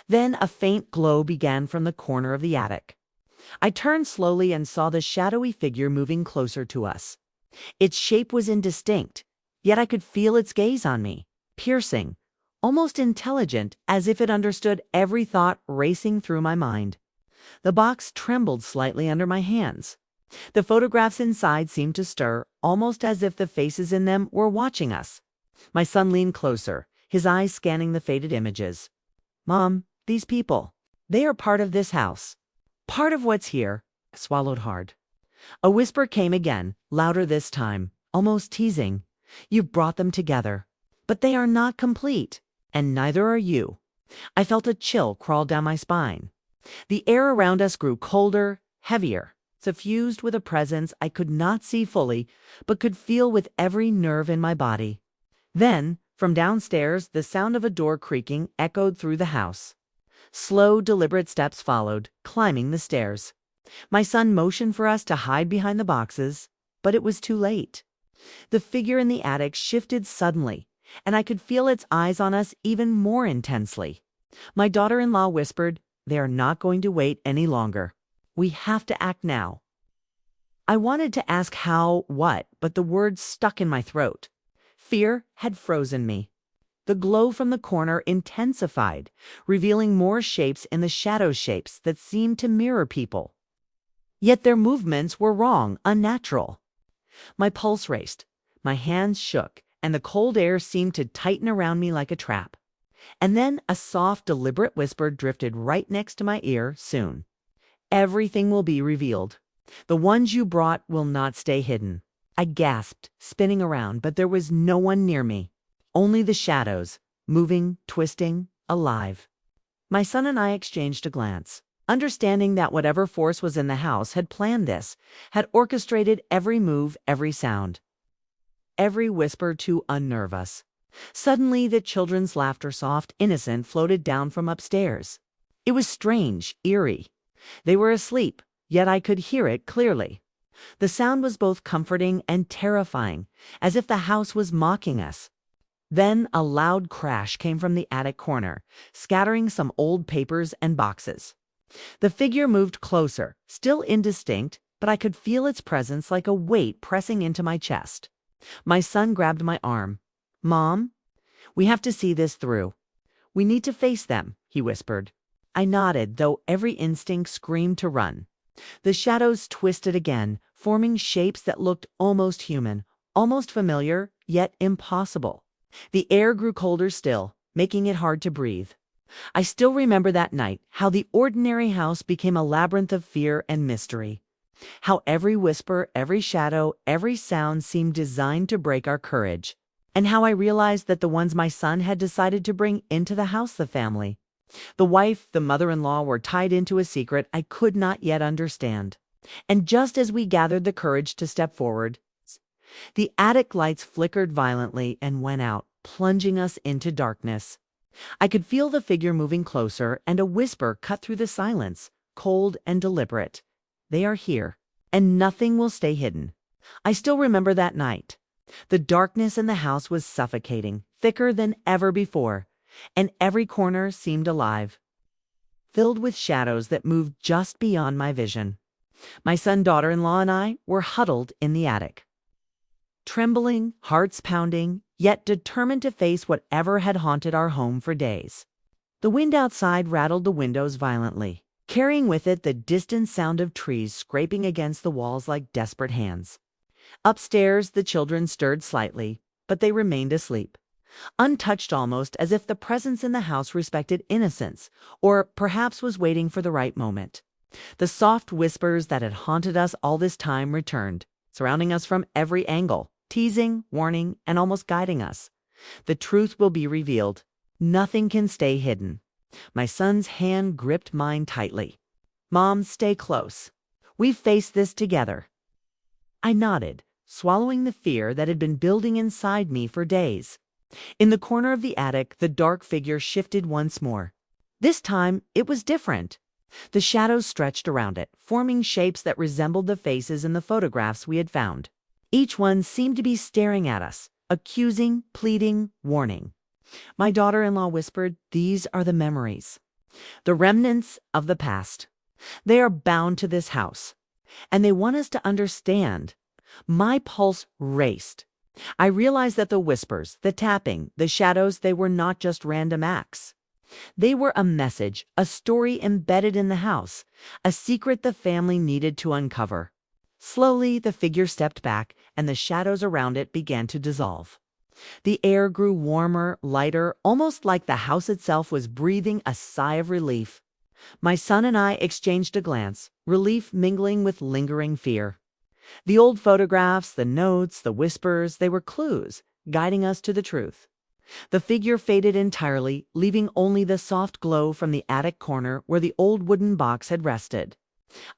Then a faint glow began from the corner of the attic. I turned slowly and saw the shadowy figure moving closer to us. Its shape was indistinct, yet I could feel its gaze on me, piercing, almost intelligent, as if it understood every thought racing through my mind. The box trembled slightly under my hands. The photographs inside seemed to stir, almost as if the faces in them were watching us. My son leaned closer, his eyes scanning the faded images. "Mom, these people, they are part of this house. Part of what's here." I swallowed hard. A whisper came again, louder this time, almost teasing. "You've brought them together, but they are not complete, and neither are you." I felt a chill crawl down my spine. The air around us grew colder, heavier, suffused with a presence I could not see fully, but could feel with every nerve in my body. Then, from downstairs, the sound of a door creaking echoed through the house. Slow, deliberate steps followed, climbing the stairs. My son motioned for us to hide behind the boxes, but it was too late. The figure in the attic shifted suddenly, and I could feel its eyes on us even more intensely. My daughter-in-law whispered, "They are not going to wait any longer. We have to act now." I wanted to ask how, what, but the words stuck in my throat. Fear had frozen me. The glow from the corner intensified, revealing more shapes in the shadow shapes that seemed to mirror people. Yet their movements were wrong, unnatural. My pulse raced, my hands shook, and the cold air seemed to tighten around me like a trap. And then a soft, deliberate whisper drifted right next to my ear. Soon, everything will be revealed. The ones you brought will not stay hidden. I gasped, spinning around, but there was no one near me. Only the shadows, moving, twisting, alive. My son and I exchanged a glance, understanding that whatever force was in the house had planned this, had orchestrated every move, every sound, every whisper to unnerve us. Suddenly, the children's laughter, soft, innocent, floated down from upstairs. It was strange, eerie. They were asleep, yet I could hear it clearly. The sound was both comforting and terrifying, as if the house was mocking us. Then a loud crash came from the attic corner, scattering some old papers and boxes. The figure moved closer, still indistinct, but I could feel its presence like a weight pressing into my chest. My son grabbed my arm. "Mom, we have to see this through. We need to face them," he whispered. I nodded, though every instinct screamed to run. The shadows twisted again, forming shapes that looked almost human, almost familiar, yet impossible. The air grew colder still, making it hard to breathe. I still remember that night, how the ordinary house became a labyrinth of fear and mystery. How every whisper, every shadow, every sound seemed designed to break our courage. And how I realized that the ones my son had decided to bring into the house, the family, the wife, the mother-in-law, were tied into a secret I could not yet understand. And just as we gathered the courage to step forward, the attic lights flickered violently and went out, plunging us into darkness. I could feel the figure moving closer, and a whisper cut through the silence, cold and deliberate. "They are here, and nothing will stay hidden." I still remember that night. The darkness in the house was suffocating, thicker than ever before, and every corner seemed alive, filled with shadows that moved just beyond my vision. My son, daughter-in-law, and I were huddled in the attic, trembling, hearts pounding, yet determined to face whatever had haunted our home for days. The wind outside rattled the windows violently, carrying with it the distant sound of trees scraping against the walls like desperate hands. Upstairs, the children stirred slightly, but they remained asleep, untouched, almost as if the presence in the house respected innocence, or perhaps was waiting for the right moment. The soft whispers that had haunted us all this time returned, surrounding us from every angle, teasing, warning, and almost guiding us. The truth will be revealed. Nothing can stay hidden. My son's hand gripped mine tightly. "Mom, stay close. We've faced this together." I nodded, swallowing the fear that had been building inside me for days. In the corner of the attic, the dark figure shifted once more. This time, it was different. The shadows stretched around it, forming shapes that resembled the faces in the photographs we had found. Each one seemed to be staring at us, accusing, pleading, warning. My daughter-in-law whispered, "These are the memories, the remnants of the past. They are bound to this house, and they want us to understand." My pulse raced. I realized that the whispers, the tapping, the shadows, they were not just random acts. They were a message, a story embedded in the house, a secret the family needed to uncover. Slowly, the figure stepped back, and the shadows around it began to dissolve. The air grew warmer, lighter, almost like the house itself was breathing a sigh of relief. My son and I exchanged a glance, relief mingling with lingering fear. The old photographs, the notes, the whispers, they were clues, guiding us to the truth. The figure faded entirely, leaving only the soft glow from the attic corner where the old wooden box had rested.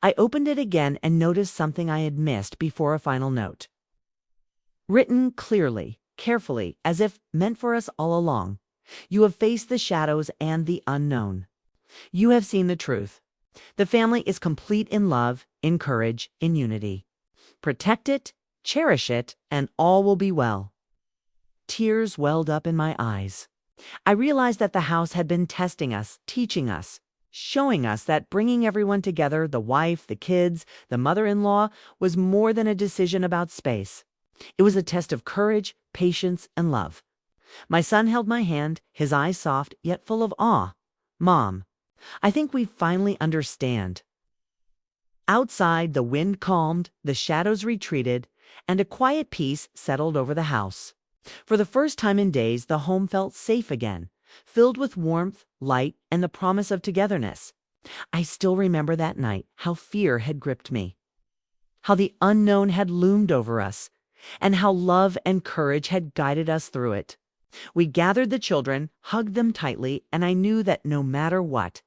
I opened it again and noticed something I had missed before a final note. Written clearly, carefully, as if meant for us all along. "You have faced the shadows and the unknown. You have seen the truth. The family is complete in love, in courage, in unity. Protect it, cherish it, and all will be well." Tears welled up in my eyes. I realized that the house had been testing us, teaching us, showing us that bringing everyone together, the wife, the kids, the mother-in-law, was more than a decision about space. It was a test of courage, patience, and love. My son held my hand, his eyes soft yet full of awe. "Mom, I think we finally understand." Outside, the wind calmed, the shadows retreated, and a quiet peace settled over the house. For the first time in days, the home felt safe again, filled with warmth, light, and the promise of togetherness. I still remember that night, how fear had gripped me, how the unknown had loomed over us, and how love and courage had guided us through it. We gathered the children, hugged them tightly, and I knew that no matter what,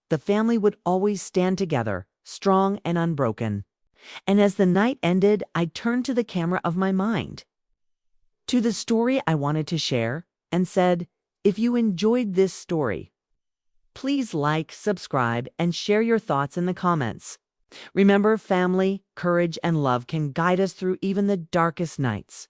the family would always stand together, strong and unbroken. And as the night ended, I turned to the camera of my mind, to the story I wanted to share, and said, if you enjoyed this story, please like, subscribe, and share your thoughts in the comments. Remember, family, courage, and love can guide us through even the darkest nights.